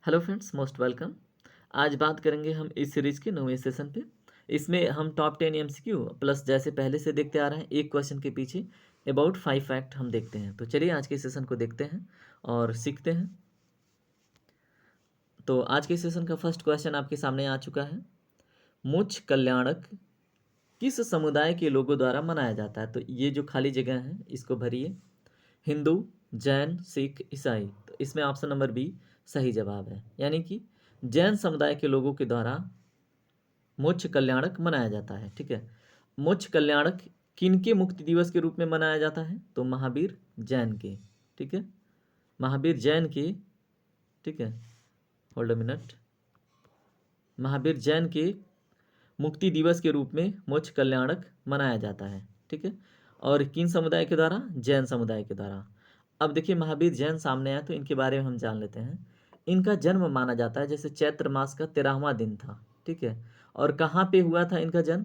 Hello friends, most welcome. आज बात करेंगे हम इस सीरीज़ के 9वें सेशन पे। इसमें हम टॉप 10 एमसीक्यू प्लस जैसे पहले से देखते आ रहे हैं, एक क्वेश्चन के पीछे अबाउट 5 फैक्ट हम देखते हैं। तो चलिए आज के सेशन को देखते हैं और सीखते हैं। तो आज के सेशन का फर्स्ट क्वेश्चन आपके सामने आ चुका है। मुच कल्याणक किस समुदाय के लोगों द्वारा मनाया जाता है? तो ये जो खाली जगह है इसको भरिए। हिंदू, जैन, सिख, ईसाई। तो इसमें ऑप्शन नंबर बी सही जवाब है, यानी कि जैन समुदाय के लोगों के द्वारा मोक्ष कल्याणक मनाया जाता है। ठीक है, मोक्ष कल्याणक किनके मुक्ति दिवस के रूप में मनाया जाता है? तो महावीर जैन के। ठीक है, महावीर जैन के। ठीक है, hold a minute. Mahavir Jain के मुक्ति दिवस के रूप में मोक्ष कल्याणक मनाया जाता है। ठीक है, और किन समुदाय के द्वारा? जैन समुदाय के द्वारा। अब देखिए, महावीर जैन सामने आया तो इनके बारे में हम जान लेते हैं। इनका जन्म माना जाता है जैसे चैत्र मास का 13वां दिन था। ठीक है, और कहाँ पे हुआ था इनका जन्म?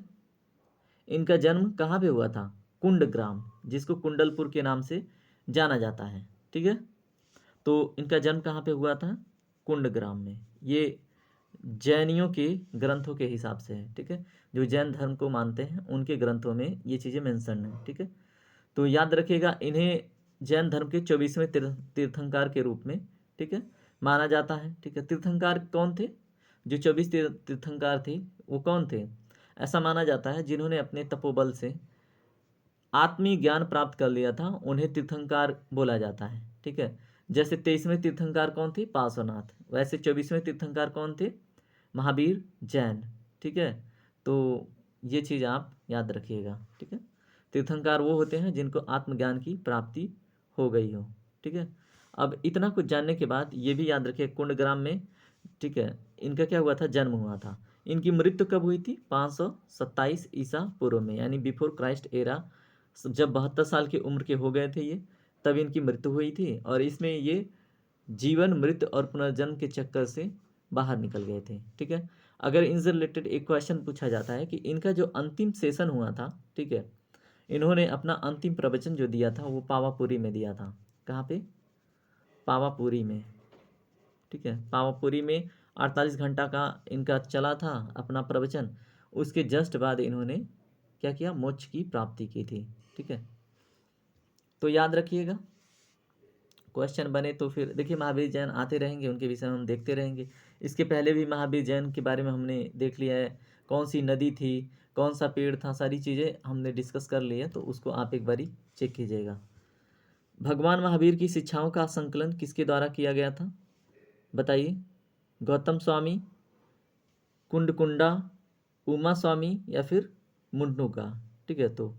इनका जन्म कहाँ पे हुआ था? कुंडग्राम, जिसको कुंडलपुर के नाम से जाना जाता है। ठीक है, तो इनका जन्म कहाँ पे हुआ था? कुंडग्राम में। ये जैनियों के ग्रंथों के हिसाब से है। ठीक है, जो जैन धर्म को मानते हैं उनके ग्रंथों में ये चीज़ें मेंशन है। ठीक है, तो याद रखिएगा, इन्हें जैन धर्म के 24वें तीर्थंकर के रूप में, ठीक है, माना जाता है। ठीक है, तीर्थंकर कौन थे? जो 24 तीर्थंकर थे वो कौन थे? ऐसा माना जाता है जिन्होंने अपने तपोबल से आत्मीय ज्ञान प्राप्त कर लिया था, उन्हें तीर्थंकर बोला जाता है। ठीक है, जैसे 23वें तीर्थंकर कौन थे? पार्श्वनाथ। वैसे 24वें तीर्थंकर कौन थे? महावीर जैन। ठीक है, तो ये चीज़ आप याद रखिएगा। ठीक है, तीर्थंकर वो होते हैं जिनको आत्मज्ञान की प्राप्ति हो गई हो। ठीक है, अब इतना कुछ जानने के बाद ये भी याद रखिए, कुंडग्राम में, ठीक है, इनका क्या हुआ था? जन्म हुआ था। इनकी मृत्यु कब हुई थी? 527 ईसा पूर्व में, यानी बिफोर क्राइस्ट एरा। जब 72 साल की उम्र के हो गए थे ये, तब इनकी मृत्यु हुई थी। और इसमें ये जीवन, मृत्यु और पुनर्जन्म के चक्कर से बाहर निकल गए थे। ठीक है, अगर इनसे रिलेटेड एक क्वेश्चन पूछा जाता है कि इनका जो अंतिम सेशन हुआ था, ठीक है, इन्होंने अपना अंतिम प्रवचन जो दिया था वो पावापुरी में दिया था। कहाँ पे? पावापुरी में। ठीक है, पावापुरी में 48 घंटा का इनका चला था अपना प्रवचन। उसके जस्ट बाद इन्होंने क्या किया? मोक्ष की प्राप्ति की थी। ठीक है, तो याद रखिएगा, क्वेश्चन बने तो फिर देखिए, महावीर जैन आते रहेंगे, उनके विषय में हम देखते रहेंगे। इसके पहले भी महावीर जैन के बारे में हमने देख लिया है। कौन सी नदी थी, कौन सा पेड़ था, सारी चीज़ें हमने डिस्कस कर ली है, तो उसको आप एक बारी चेक कीजिएगा। भगवान महावीर की शिक्षाओं का संकलन किसके द्वारा किया गया था? बताइए। गौतम स्वामी, कुंडकुंडा, उमा स्वामी, या फिर मुंडू का? ठीक है, तो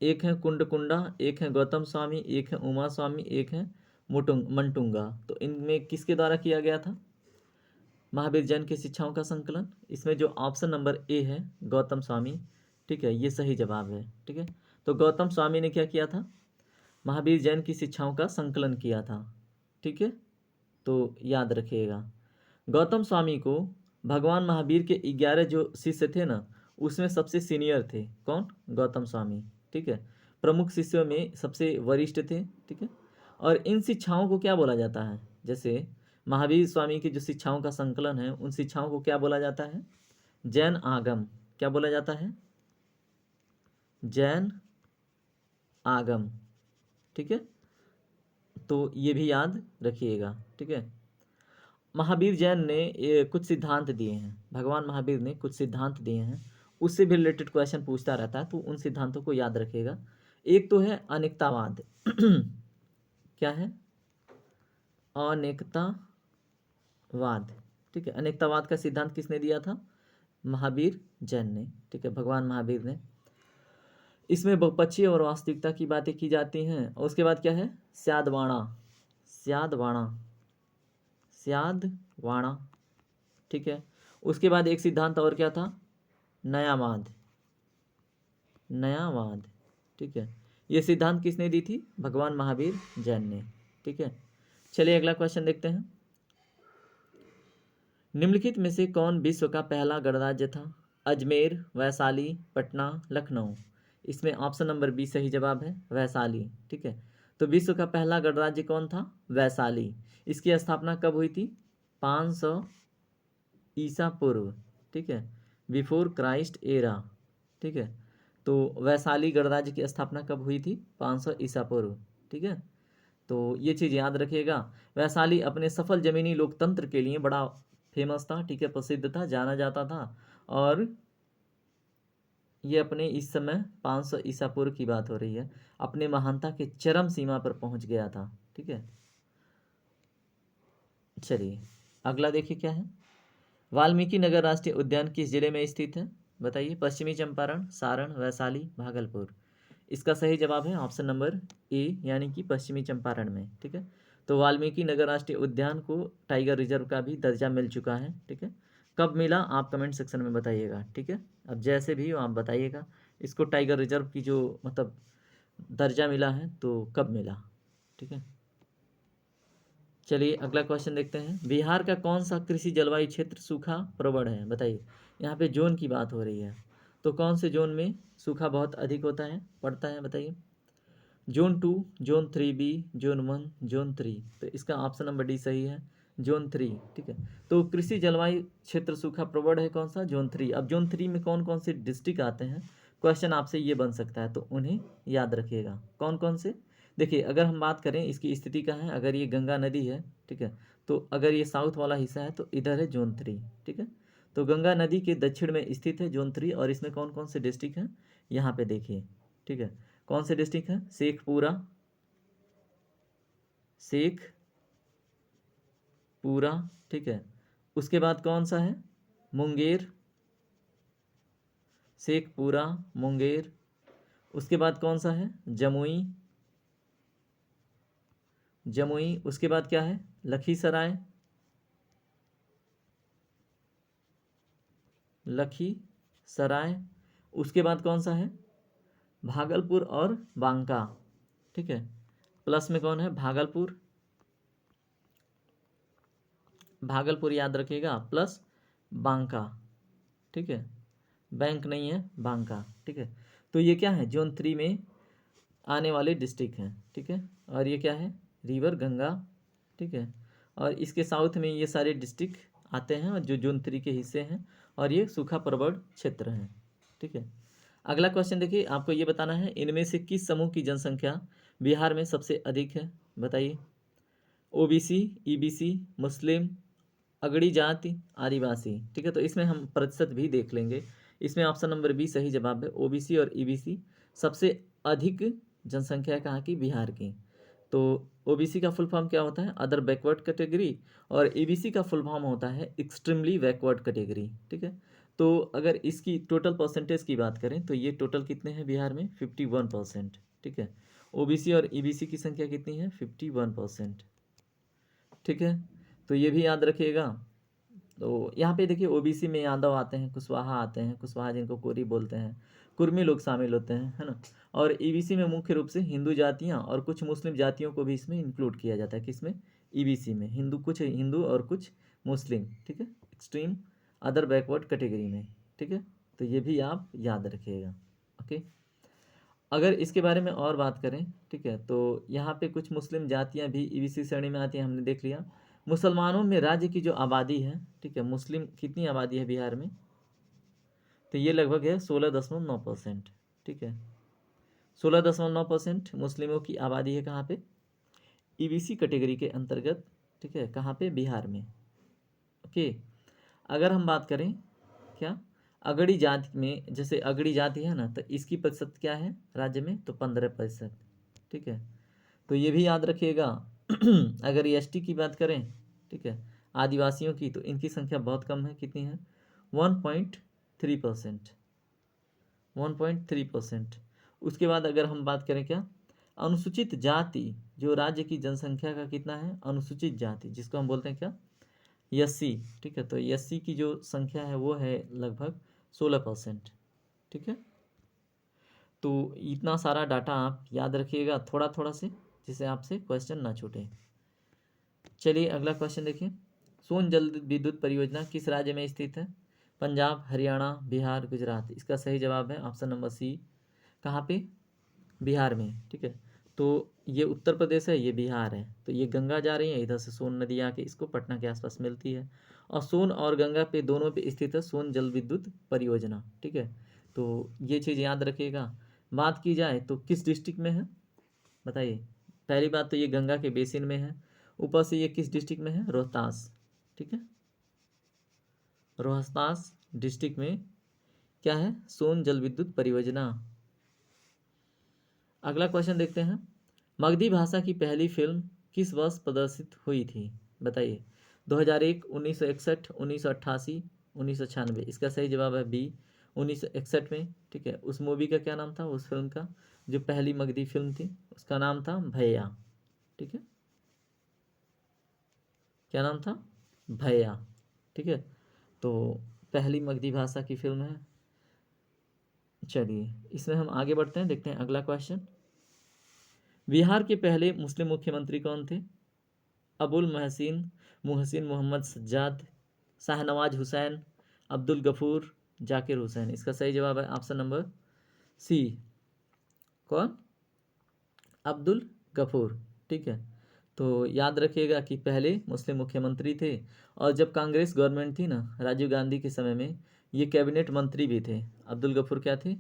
एक है कुंडकुंडा, एक है गौतम स्वामी, एक है उमा स्वामी, एक है मंटुंगा। तो इनमें किसके द्वारा किया गया था महावीर जैन की शिक्षाओं का संकलन? इसमें जो ऑप्शन नंबर ए है, गौतम स्वामी, ठीक है, ये सही जवाब है। ठीक है, तो गौतम स्वामी ने क्या किया था? महावीर जैन की शिक्षाओं का संकलन किया था। ठीक है, तो याद रखिएगा, गौतम स्वामी को भगवान महावीर के 11 जो शिष्य थे ना, उसमें सबसे सीनियर थे। कौन? गौतम स्वामी। ठीक है, प्रमुख शिष्यों में सबसे वरिष्ठ थे। ठीक है, और इन शिक्षाओं को क्या बोला जाता है? जैसे महावीर स्वामी की जो शिक्षाओं का संकलन है, उन शिक्षाओं को क्या बोला जाता है? जैन आगम। क्या बोला जाता है? जैन आगम। ठीक है, तो ये भी याद रखिएगा। ठीक है, महावीर जैन ने ये कुछ सिद्धांत दिए हैं, भगवान महावीर ने कुछ सिद्धांत दिए हैं, उससे भी रिलेटेड क्वेश्चन पूछता रहता है, तो उन सिद्धांतों को याद रखिएगा। एक तो है अनेकतावाद। क्या है? अनेकतावाद। ठीक है, अनेकतावाद का सिद्धांत किसने दिया था? महावीर जैन ने। ठीक है, भगवान महावीर ने। इसमें बहुपक्षीय और वास्तविकता की बातें की जाती हैं। और उसके बाद क्या है? स्यादवाणा। स्यादवाणा। स्यादवाणा। ठीक है, उसके बाद एक सिद्धांत और क्या था? नयावाद। नयावाद। ठीक है, ये सिद्धांत किसने दी थी? भगवान महावीर जैन ने। ठीक है, चलिए अगला क्वेश्चन देखते हैं। निम्नलिखित में से कौन विश्व का पहला गणराज्य था? अजमेर, वैशाली, पटना, लखनऊ। इसमें ऑप्शन नंबर बी सही जवाब है, वैशाली। ठीक है, तो विश्व का पहला गणराज्य कौन था? वैशाली। इसकी स्थापना कब हुई थी? 500 ईसा पूर्व, ठीक है, बिफोर क्राइस्ट एरा, ठीक है। तो वैशाली गणराज्य की स्थापना कब हुई थी? 500 ईसा पूर्व, ठीक है। तो ये चीज़ याद रखिएगा। वैशाली अपने सफल जमीनी लोकतंत्र के लिए बड़ा फेमस था, ठीक है, प्रसिद्ध था, जाना जाता था। और ये अपने इस समय 500 ईसा पूर्व की बात हो रही है, अपने महानता के चरम सीमा पर पहुंच गया था, ठीक है। चलिए अगला देखिए क्या है। वाल्मीकि नगर राष्ट्रीय उद्यान किस जिले में स्थित है? बताइए। पश्चिमी चंपारण, सारण, वैशाली, भागलपुर। इसका सही जवाब है ऑप्शन नंबर ए, यानी कि पश्चिमी चंपारण में, ठीक है। तो वाल्मीकि नगर राष्ट्रीय उद्यान को टाइगर रिजर्व का भी दर्जा मिल चुका है, ठीक है। कब मिला आप कमेंट सेक्शन में बताइएगा, ठीक है। अब जैसे भी हो आप बताइएगा इसको टाइगर रिजर्व की जो मतलब दर्जा मिला है तो कब मिला, ठीक है। चलिए अगला क्वेश्चन देखते हैं। बिहार का कौन सा कृषि जलवायु क्षेत्र सूखा प्रवण है? बताइए। यहाँ पे जोन की बात हो रही है, तो कौन से जोन में सूखा बहुत अधिक होता है, पड़ता है, बताइए। Zone 2, zone 3B, zone 1, zone 3। तो इसका ऑप्शन नंबर डी सही है, जोन 3, ठीक है। तो कृषि जलवायु क्षेत्र सूखा प्रवण है कौन सा? जोन 3। अब जोन 3 में कौन कौन से डिस्ट्रिक्ट आते हैं, क्वेश्चन आपसे ये बन सकता है, तो उन्हें याद रखिएगा। कौन कौन से? देखिए अगर हम बात करें इसकी स्थिति का है, अगर ये गंगा नदी है, ठीक है, तो अगर ये साउथ वाला हिस्सा है तो इधर है जोन 3, ठीक है। तो गंगा नदी के दक्षिण में स्थित है जोन 3, और इसमें कौन कौन से डिस्ट्रिक्ट हैं यहाँ पे देखिए, ठीक है। कौन से डिस्ट्रिक्ट हैं? शेखपुरा, ठीक है। उसके बाद कौन सा है? मुंगेर, शेखपुरा, मुंगेर। उसके बाद कौन सा है? जमुई। उसके बाद क्या है? लखीसराय। उसके बाद कौन सा है? भागलपुर और बांका, ठीक है। प्लस में कौन है? भागलपुर याद रखिएगा, प्लस बांका, ठीक है। बैंक नहीं है, बांका, ठीक है। तो ये क्या है? जोन 3 में आने वाले डिस्ट्रिक्ट हैं, ठीक है। और ये क्या है? रिवर गंगा, ठीक है। और इसके साउथ में ये सारे डिस्ट्रिक्ट आते हैं और जो जोन 3 के हिस्से हैं, और ये सूखा प्रवण क्षेत्र हैं, ठीक है। अगला क्वेश्चन देखिए, आपको ये बताना है इनमें से किस समूह की जनसंख्या बिहार में सबसे अधिक है? बताइए। ओबीसी, ईबीसी, मुस्लिम, अगड़ी जाति, आदिवासी, ठीक है। तो इसमें हम प्रतिशत भी देख लेंगे। इसमें ऑप्शन नंबर बी सही जवाब है, ओबीसी और ईबीसी सबसे अधिक जनसंख्या है कहाँ की? बिहार की। तो ओबीसी का फुल फॉर्म क्या होता है? अदर बैकवर्ड कैटेगरी, और ईबीसी का फुल फॉर्म होता है एक्सट्रीमली बैकवर्ड कैटेगरी, ठीक है। तो अगर इसकी टोटल परसेंटेज की बात करें तो ये टोटल कितने हैं बिहार में? 51%, ठीक है। ओबीसी और ईबीसी की संख्या कितनी है? 51%, ठीक है। तो ये भी याद रखिएगा। तो यहाँ पे देखिए ओबीसी में यादव आते हैं, कुशवाहा आते हैं, कुशवाहा जिनको कोरी बोलते हैं, कुर्मी लोग शामिल होते हैं, है ना। और ईबीसी में मुख्य रूप से हिंदू जातियाँ और कुछ मुस्लिम जातियों को भी इसमें इंक्लूड किया जाता है। किसमें? ईबीसी में कुछ हिंदू और कुछ मुस्लिम, ठीक है, एक्सट्रीम अदर बैकवर्ड कैटेगरी में, ठीक है। तो ये भी आप याद रखिएगा, ओके। अगर इसके बारे में और बात करें, ठीक है, तो यहाँ पे कुछ मुस्लिम जातियाँ भी ईबीसी श्रेणी में आती हैं, हमने देख लिया। मुसलमानों में राज्य की जो आबादी है, ठीक है, मुस्लिम कितनी आबादी है बिहार में? तो ये लगभग है 16.9%, ठीक है। 16.9% मुस्लिमों की आबादी है कहाँ पे? ईबीसी कैटेगरी के अंतर्गत, ठीक है, कहाँ पे? बिहार में, ओके। अगर हम बात करें क्या अगड़ी जाति में, जैसे अगड़ी जाति है ना, तो इसकी प्रतिशत क्या है राज्य में? तो 15%, ठीक है। तो ये भी याद रखिएगा। अगर एसटी की बात करें, ठीक है, आदिवासियों की, तो इनकी संख्या बहुत कम है, कितनी है? 1.3%, 1.3%। उसके बाद अगर हम बात करें क्या, अनुसूचित जाति, जो राज्य की जनसंख्या का कितना है? अनुसूचित जाति जिसको हम बोलते हैं क्या? एससी, ठीक है। तो एससी की जो संख्या है वो है लगभग 16%, ठीक है। तो इतना सारा डाटा आप याद रखिएगा थोड़ा थोड़ा से, जिससे आपसे क्वेश्चन ना छूटे। चलिए अगला क्वेश्चन देखिए। सोन जल विद्युत परियोजना किस राज्य में स्थित है? पंजाब, हरियाणा, बिहार, गुजरात। इसका सही जवाब है ऑप्शन नंबर सी, कहाँ पे? बिहार में, ठीक है। तो ये उत्तर प्रदेश है, ये बिहार है। तो ये गंगा जा रही है, इधर से सोन नदी आके इसको पटना के आसपास मिलती है, और सोन और गंगा पे दोनों पे स्थित है सोन जल विद्युत परियोजना। ठीक है, तो ये चीज़ याद रखिएगा। बात की जाए तो किस डिस्ट्रिक्ट में है, बताइए। पहली बात तो ये गंगा के बेसिन में है, ऊपर से ये किस डिस्ट्रिक्ट में है, रोहतास। ठीक है, रोहतास डिस्ट्रिक्ट में क्या है, सोन जल विद्युत परियोजना। अगला क्वेश्चन देखते हैं, मगधी भाषा की पहली फिल्म किस वर्ष प्रदर्शित हुई थी, बताइए। 2001, 1961, 1988, 1996। इसका सही जवाब है बी, 1961 में। ठीक है, उस मूवी का क्या नाम था, उस फिल्म का जो पहली मगधी फिल्म थी उसका नाम था भैया। ठीक है, क्या नाम था, भैया। ठीक है, तो पहली मगधी भाषा की फिल्म है। चलिए इसमें हम आगे बढ़ते हैं, देखते हैं अगला क्वेश्चन। बिहार के पहले मुस्लिम मुख्यमंत्री कौन थे, अबुल महसीन, मुहसिन मोहम्मद सज्जाद, शाहनवाज हुसैन, अब्दुल गफूर, जाकिर हुसैन। इसका सही जवाब है ऑप्शन नंबर सी, कौन, अब्दुल गफूर। ठीक है, तो याद रखिएगा कि पहले मुस्लिम मुख्यमंत्री थे, और जब कांग्रेस गवर्नमेंट थी ना राजीव गांधी के समय में, ये कैबिनेट मंत्री भी थे। अब्दुल गफूर क्या थे,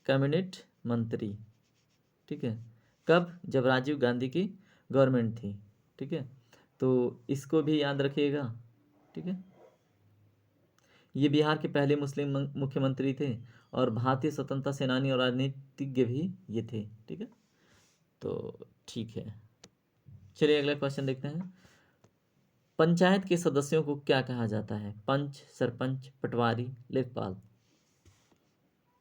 कैबिनेट मंत्री। ठीक है, कब, जब राजीव गांधी की गवर्नमेंट थी। ठीक है, तो इसको भी याद रखिएगा। ठीक है, ये बिहार के पहले मुस्लिम मुख्यमंत्री थे, और भारतीय स्वतंत्रता सेनानी और राजनीतिज्ञ भी ये थे। ठीक है, तो ठीक है, चलिए अगला क्वेश्चन देखते हैं। पंचायत के सदस्यों को क्या कहा जाता है, पंच, सरपंच, पटवारी, लेखपाल।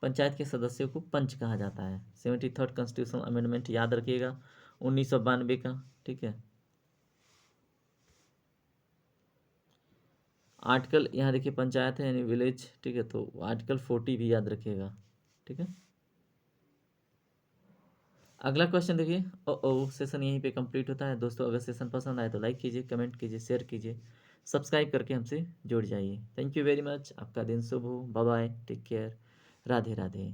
पंचायत के सदस्यों को पंच कहा जाता है। 73rd कॉन्स्टिट्यूशनल अमेंडमेंट याद रखिएगा, 1992 का। ठीक है, आर्टिकल यहाँ देखिए पंचायत है यानी विलेज। ठीक है, तो आर्टिकल 40 भी याद रखिएगा। ठीक है, अगला क्वेश्चन देखिए। ओ सेशन यहीं पे कंप्लीट होता है दोस्तों। अगर सेशन पसंद आए तो लाइक कीजिए, कमेंट कीजिए, शेयर कीजिए, सब्सक्राइब करके हमसे जुड़ जाइए। थैंक यू वेरी मच, आपका दिन शुभ हो, bye bye, take care, Radhe Radhe.